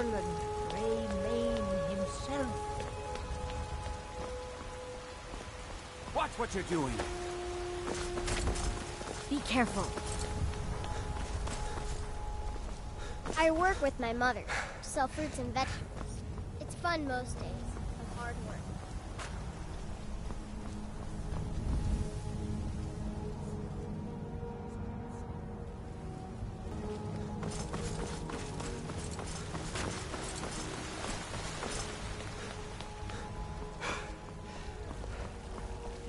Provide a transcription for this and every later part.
Orlan Greymane himself. Watch what you're doing. Be careful. I work with my mother, sell fruits and vegetables. It's fun most days, but hard work.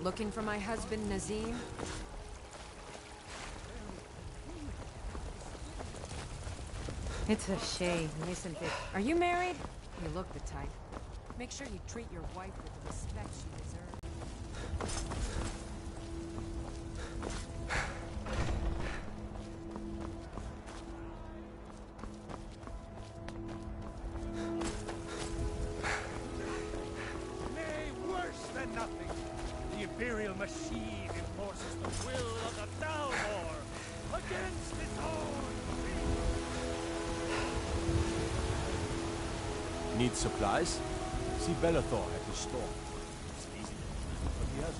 Looking for my husband, Nazim? It's a shame, isn't it? Are you married? You look the type. Make sure you treat your wife with the respect she deserves. Nay, worse than nothing. The Imperial machine enforces the will of the Dalmor against its own. Need supplies? See Bellathor at his store. It's easy, but he has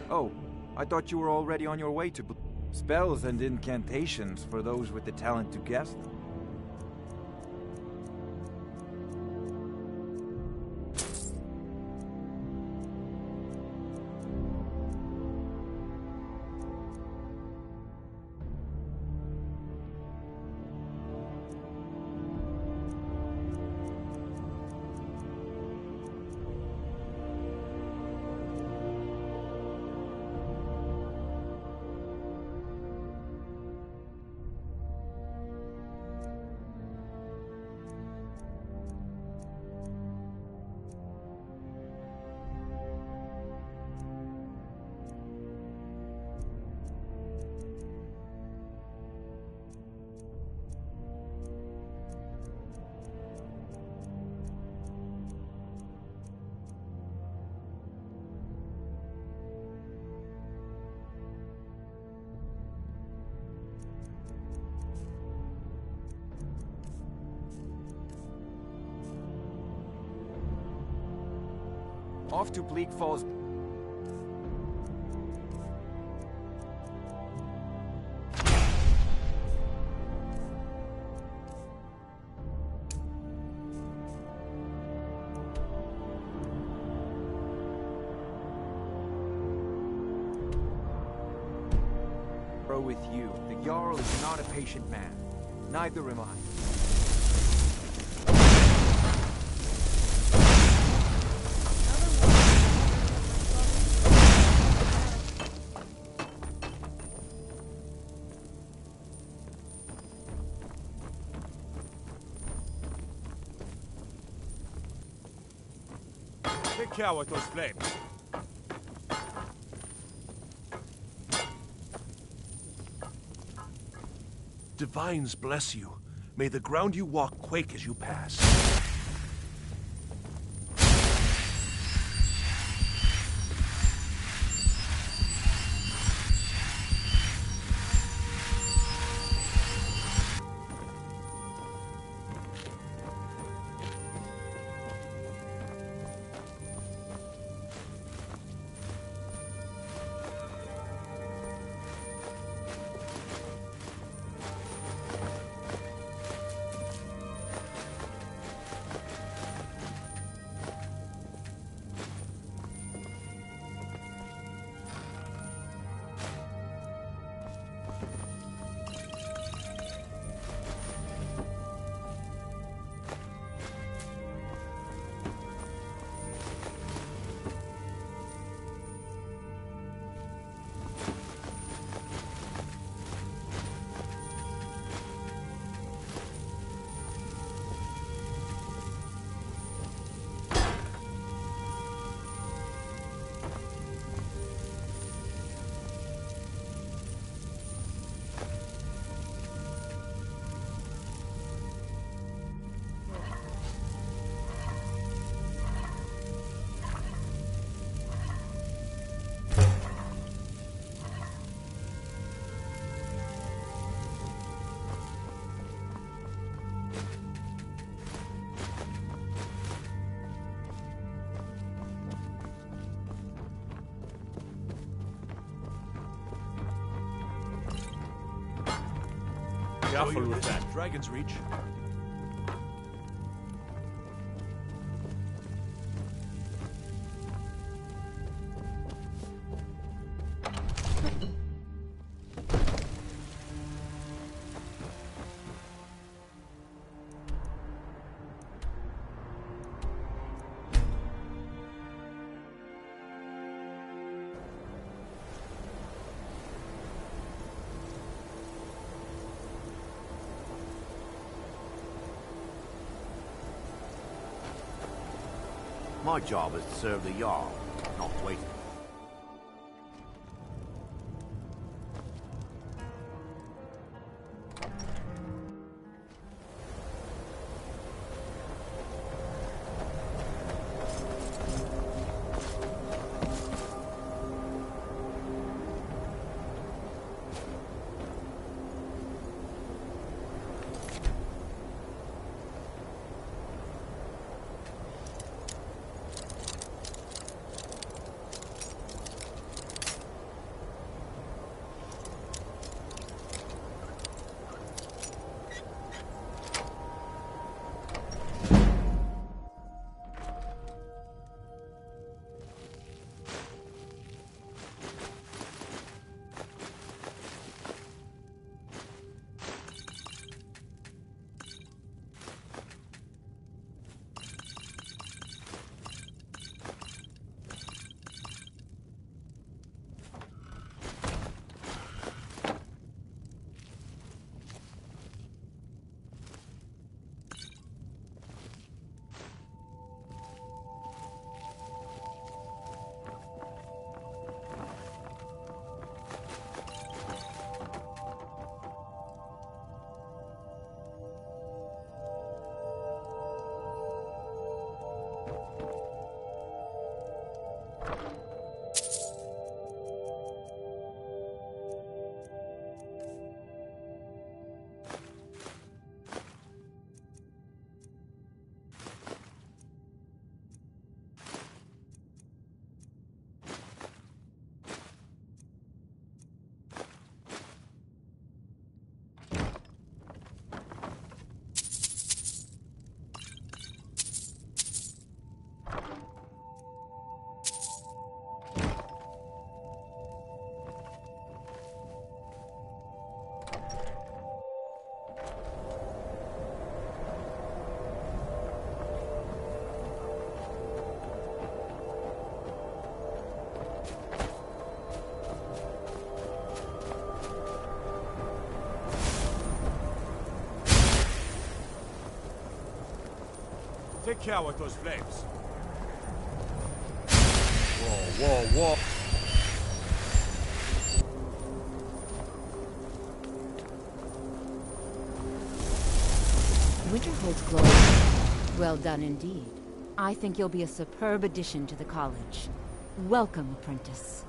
good. Oh, I thought you were already on your way to spells and incantations for those with the talent to cast them. Off to Bleak Falls. With you. The Jarl is not a patient man. Neither am I. Take care with those flames. Divines bless you. May the ground you walk quake as you pass. Careful with that. Dragon's Reach. My job is to serve the Jarl, not wait. Take care with those flames. Whoa, whoa, whoa. Winterhold's glory. Well done indeed. I think you'll be a superb addition to the college. Welcome, apprentice.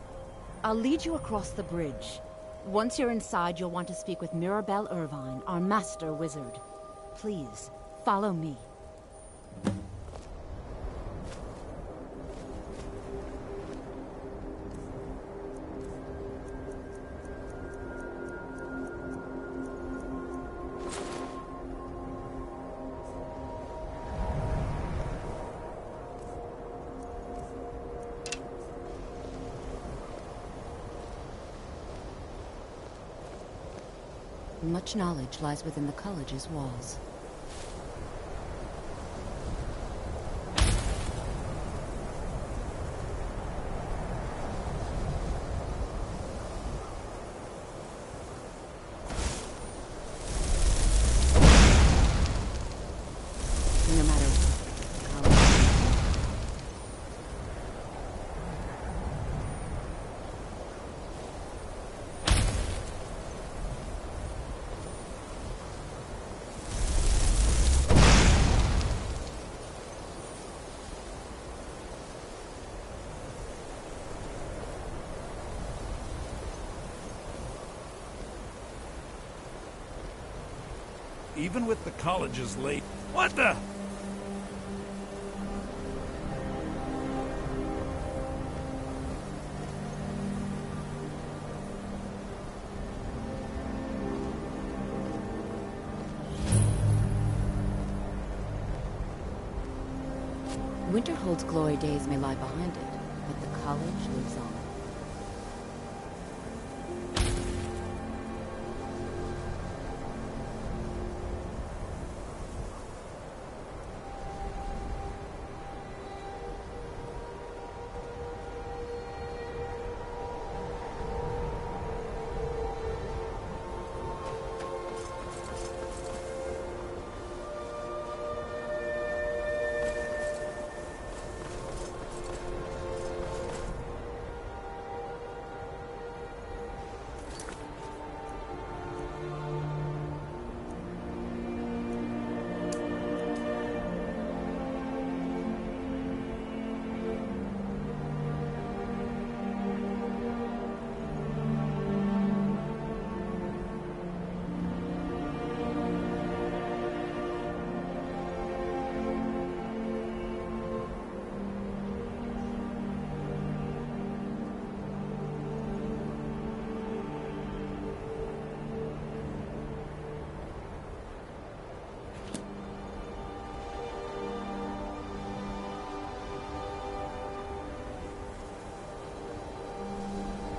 I'll lead you across the bridge. Once you're inside, you'll want to speak with Mirabelle Irvine, our master wizard. Please, follow me. Much knowledge lies within the college's walls. No matter what, college. Even with the college's late... What the... Winterhold's glory days may lie behind it, but the college lives on.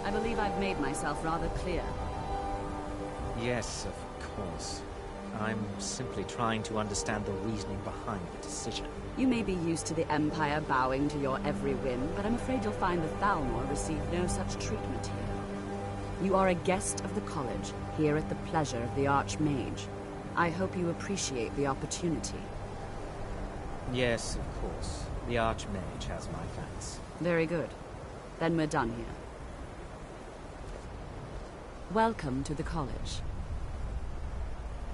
I believe I've made myself rather clear. Yes, of course. I'm simply trying to understand the reasoning behind the decision. You may be used to the Empire bowing to your every whim, but I'm afraid you'll find the Thalmor receive no such treatment here. You are a guest of the college, here at the pleasure of the Archmage. I hope you appreciate the opportunity. Yes, of course. The Archmage has my thanks. Very good. Then we're done here. Welcome to the college.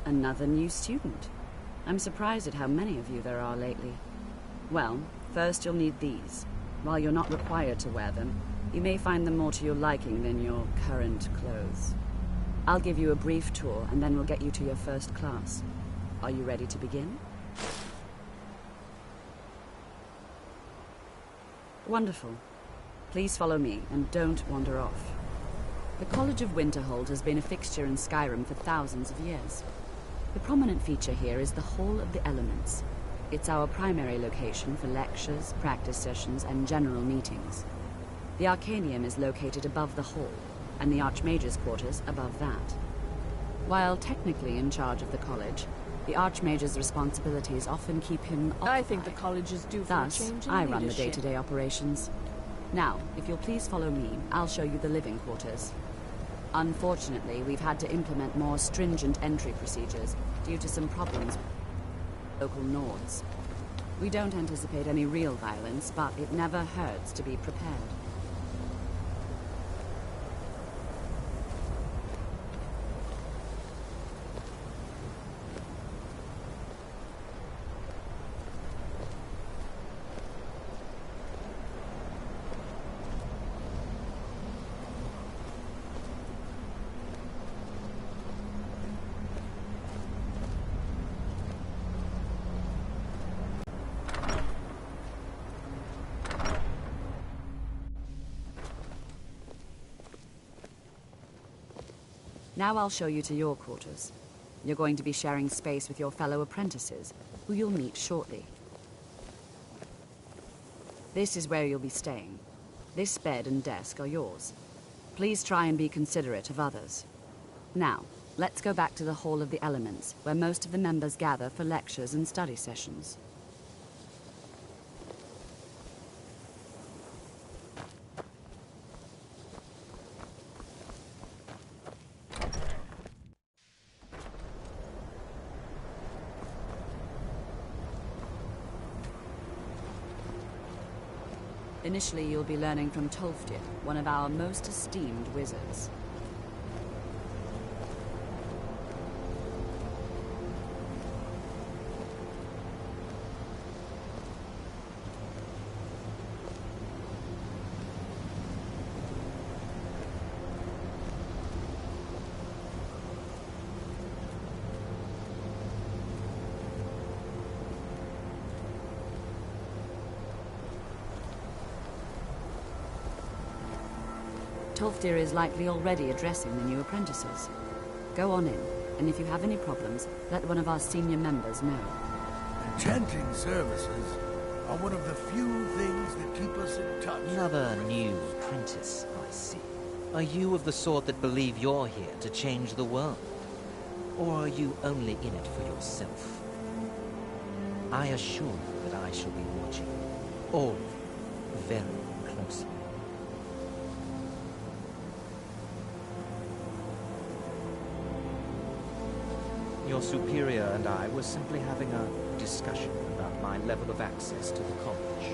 Another new student. I'm surprised at how many of you there are lately. Well, first you'll need these. While you're not required to wear them, you may find them more to your liking than your current clothes. I'll give you a brief tour, and then we'll get you to your first class. Are you ready to begin? Wonderful. Please follow me, and don't wander off. The College of Winterhold has been a fixture in Skyrim for thousands of years. The prominent feature here is the Hall of the Elements. It's our primary location for lectures, practice sessions, and general meetings. The Arcanium is located above the hall, and the Archmage's quarters above that. While technically in charge of the college, the Archmage's responsibilities often keep him occupied. I think the college is due for Thus, a change in I run the leadership. day-to-day operations. Now, if you'll please follow me, I'll show you the living quarters. Unfortunately, we've had to implement more stringent entry procedures due to some problems with local Nords. We don't anticipate any real violence, but it never hurts to be prepared. Now I'll show you to your quarters. You're going to be sharing space with your fellow apprentices, who you'll meet shortly. This is where you'll be staying. This bed and desk are yours. Please try and be considerate of others. Now, let's go back to the Hall of the Elements, where most of the members gather for lectures and study sessions. Initially, you'll be learning from Tolfdir, one of our most esteemed wizards. Tolfdir is likely already addressing the new apprentices. Go on in, and if you have any problems, let one of our senior members know. Enchanting services. are one of the few things that keep us in touch. Another new apprentice, I see. Are you of the sort that believe you're here to change the world? Or are you only in it for yourself? I assure you that I shall be watching all very closely. Your superior and I were simply having a discussion about my level of access to the college.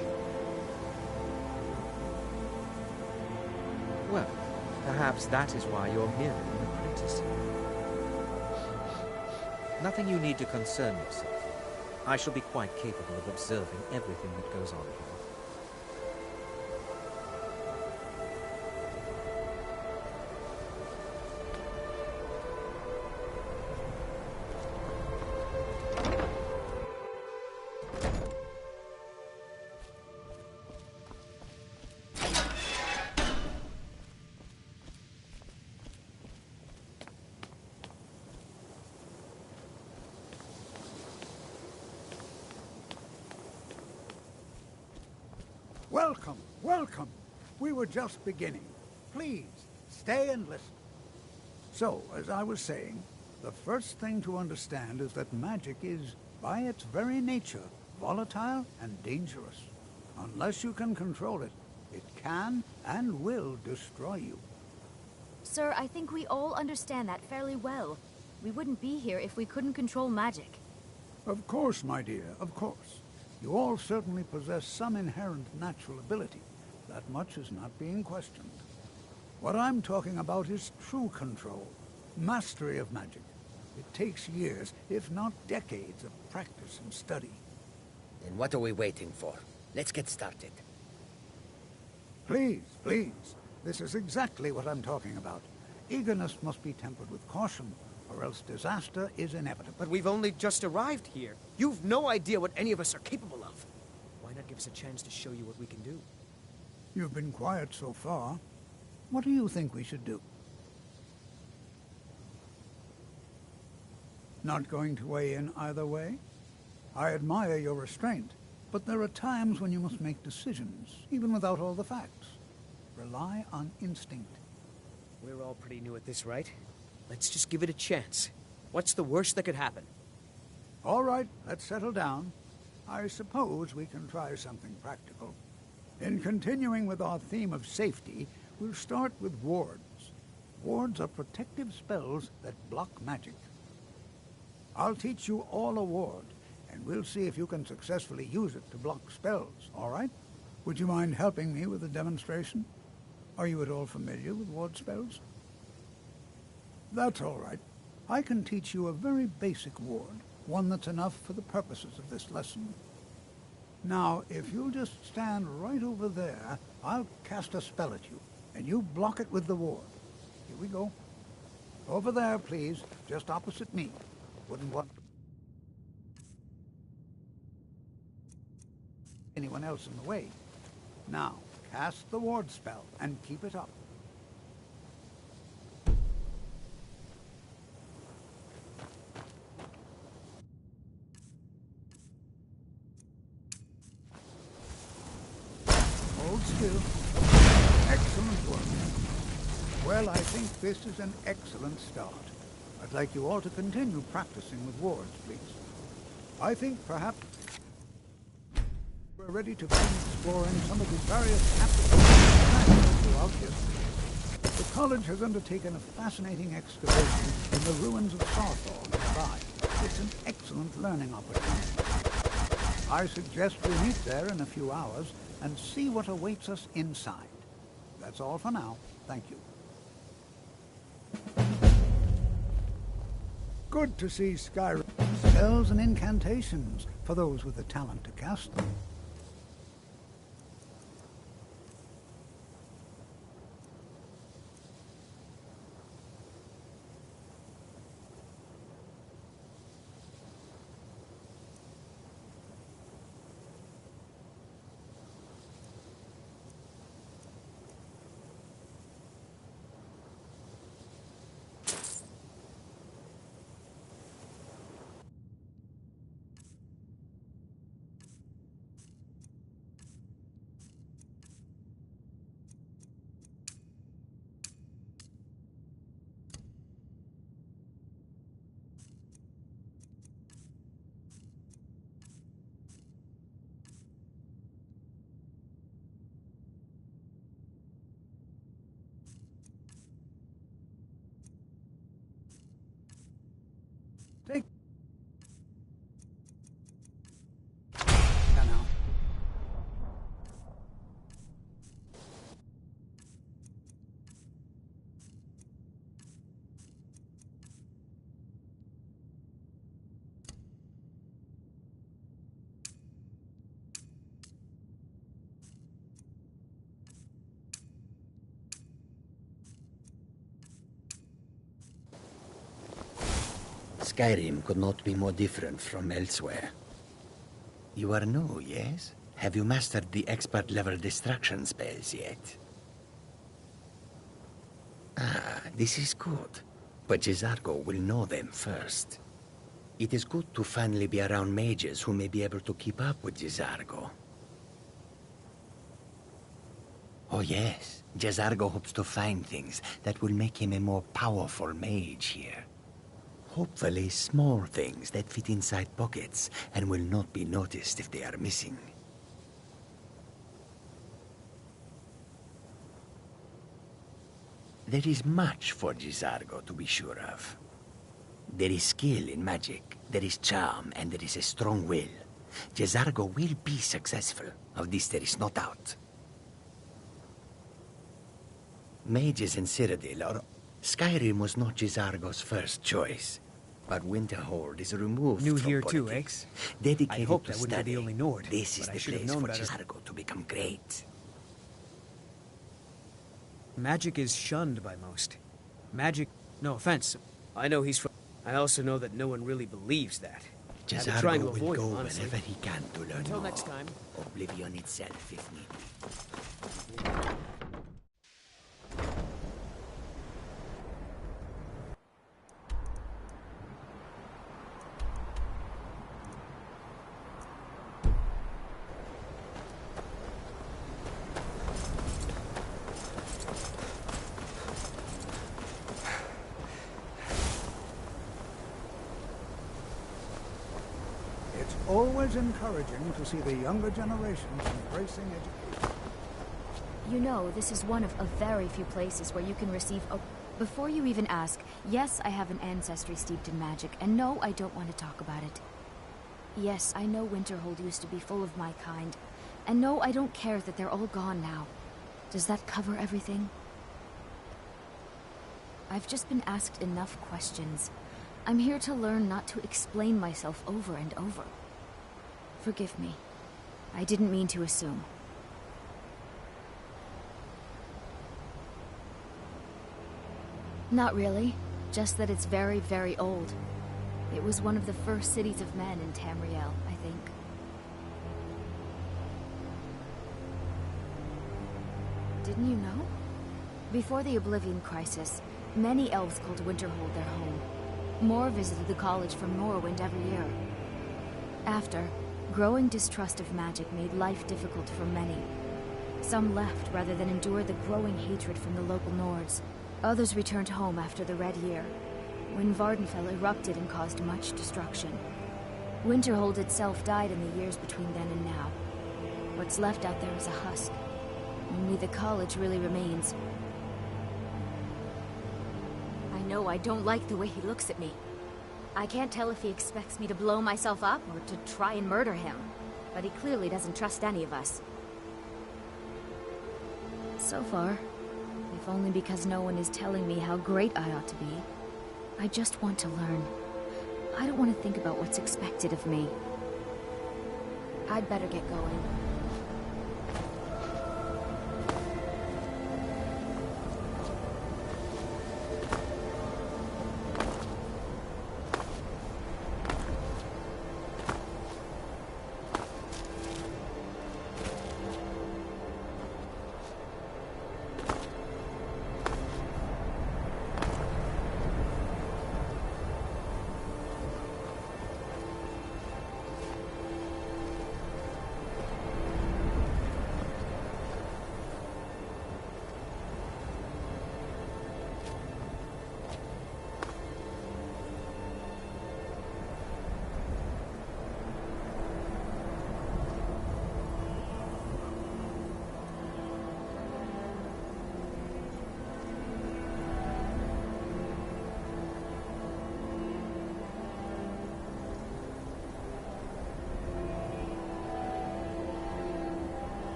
Well, perhaps that is why you're merely an apprentice here. Nothing you need to concern yourself with. I shall be quite capable of observing everything that goes on here. Welcome, welcome. We were just beginning. Please, stay and listen. So, as I was saying, the first thing to understand is that magic is, by its very nature, volatile and dangerous. Unless you can control it, it can and will destroy you. Sir, I think we all understand that fairly well. We wouldn't be here if we couldn't control magic. Of course, my dear, of course. You all certainly possess some inherent natural ability. That much is not being questioned. What I'm talking about is true control, mastery of magic. It takes years, if not decades, of practice and study. Then what are we waiting for? Let's get started. Please, please. This is exactly what I'm talking about. Eagerness must be tempered with caution, or else disaster is inevitable. But we've only just arrived here. You've no idea what any of us are capable of. Why not give us a chance to show you what we can do? You've been quiet so far. What do you think we should do? Not going to weigh in either way? I admire your restraint, but there are times when you must make decisions, even without all the facts. Rely on instinct. We're all pretty new at this, right? Let's just give it a chance. What's the worst that could happen? All right, let's settle down. I suppose we can try something practical. In continuing with our theme of safety, we'll start with wards. Wards are protective spells that block magic. I'll teach you all a ward, and we'll see if you can successfully use it to block spells, all right? Would you mind helping me with a demonstration? Are you at all familiar with ward spells? That's all right. I can teach you a very basic ward, one that's enough for the purposes of this lesson. Now, if you'll just stand right over there, I'll cast a spell at you, and you block it with the ward. Here we go. Over there, please, just opposite me. Wouldn't want anyone else in the way. Now, cast the ward spell and keep it up. Hold still. Excellent work. Well, I think this is an excellent start. I'd like you all to continue practicing with wards, please. I think perhaps we're ready to begin exploring some of the various applications throughout history. The college has undertaken a fascinating excavation in the ruins of Sarthor nearby. It's an excellent learning opportunity. I suggest we meet there in a few hours and see what awaits us inside. That's all for now. Thank you. Good to see Skyrim. Spells and incantations for those with the talent to cast them. Take... Now. Skyrim could not be more different from elsewhere. You are new, yes? Have you mastered the expert-level distraction spells yet? Ah, this is good. But Jizargo will know them first. It is good to finally be around mages who may be able to keep up with Jizargo. Oh yes, Jizargo hopes to find things that will make him a more powerful mage here. Hopefully small things that fit inside pockets and will not be noticed if they are missing. There is much for Jizargo to be sure of. There is skill in magic, there is charm, and there is a strong will. Jizargo will be successful. Of this there is no doubt. Mages in Cyrodiil are... Skyrim was not Jizargo's first choice. But Winterhold is removed New from here politics. too, eh? Dedicated I hope to that wouldn't be study. the only Nord. This is but the I should have place known for better. Jizargo to become great. Magic is shunned by most. Magic, no offense. I know he's from... I also know that no one really believes that. I've been trying to Jizargo will avoid go him, honestly. whenever he can to learn Until more. next time. Oblivion itself, if needed. It's always encouraging to see the younger generations embracing education. You know, this is one of a very few places where you can receive a... Before you even ask, yes, I have an ancestry steeped in magic, and no, I don't want to talk about it. Yes, I know Winterhold used to be full of my kind, and no, I don't care that they're all gone now. Does that cover everything? I've just been asked enough questions. I'm here to learn, not to explain myself over and over. Forgive me. I didn't mean to assume. Not really. Just that it's very, very old. It was one of the first cities of men in Tamriel, I think. Didn't you know? Before the Oblivion Crisis, many elves called Winterhold their home. More visited the college from Morrowind every year. After, growing distrust of magic made life difficult for many. Some left rather than endure the growing hatred from the local Nords. Others returned home after the Red Year, when Vardenfell erupted and caused much destruction. Winterhold itself died in the years between then and now. What's left out there is a husk. Only the college really remains. I know I don't like the way he looks at me. I can't tell if he expects me to blow myself up or to try and murder him, but he clearly doesn't trust any of us. So far, if only because no one is telling me how great I ought to be. I just want to learn. I don't want to think about what's expected of me. I'd better get going.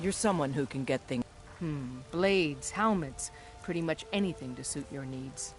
You're someone who can get things. Blades, helmets, pretty much anything to suit your needs.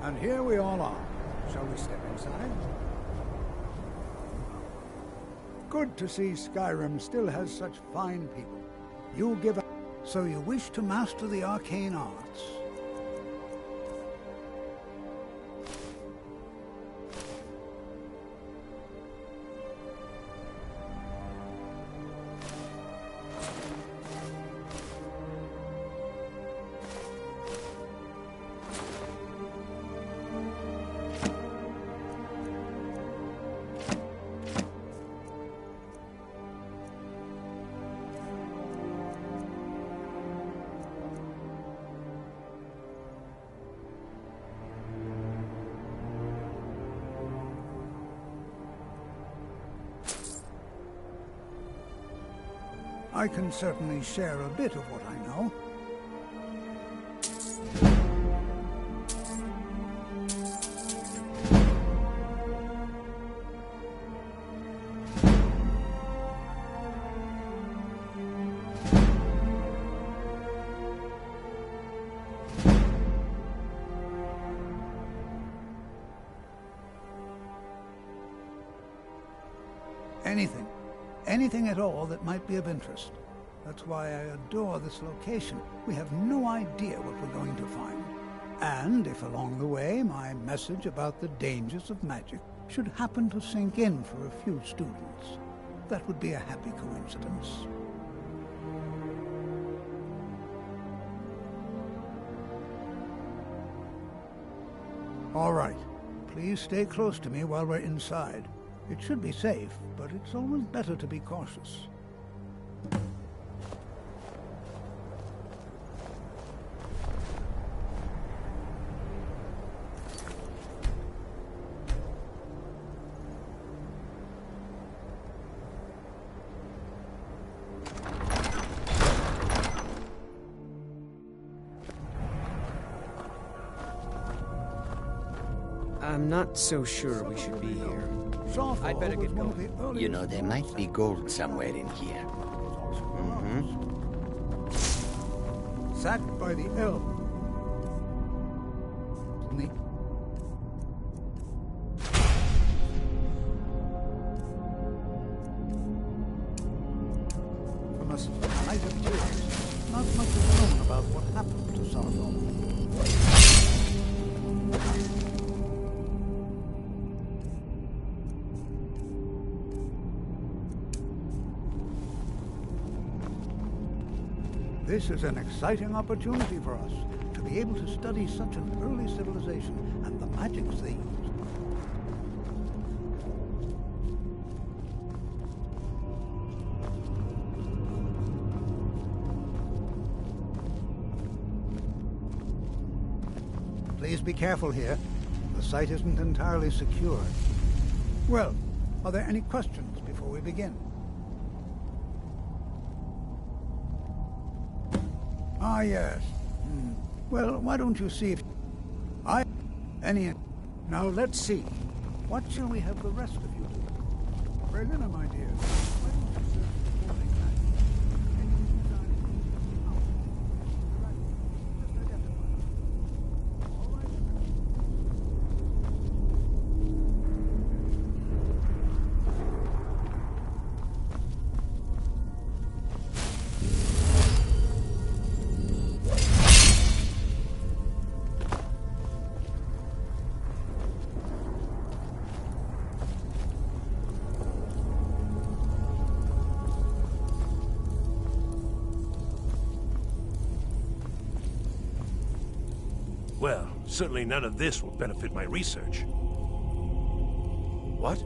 And here we all are. Shall we step inside? Good to see Skyrim still has such fine people. You give up. So you wish to master the arcane arts? I can certainly share a bit of what I know. Anything. Anything at all that might be of interest. That's why I adore this location. We have no idea what we're going to find. And if along the way my message about the dangers of magic should happen to sink in for a few students, that would be a happy coincidence. All right. Please stay close to me while we're inside. It should be safe, but it's always better to be cautious. I'm not so sure we should be here. I'd better get going. You know, there might be gold somewhere in here. Sacked by the elves. From a night of tears, not much is known about what happened to Sarthor. This is an exciting opportunity for us to be able to study such an early civilization and the magics they used. Please be careful here. The site isn't entirely secure. Well, are there any questions before we begin? Ah, yes. Well, why don't you see if... Now, let's see. What shall we have the rest of you do? Regina, my dear, why don't you search the boarding Well, certainly none of this will benefit my research. What?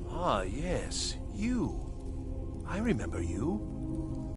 Ah, yes, you. I remember you.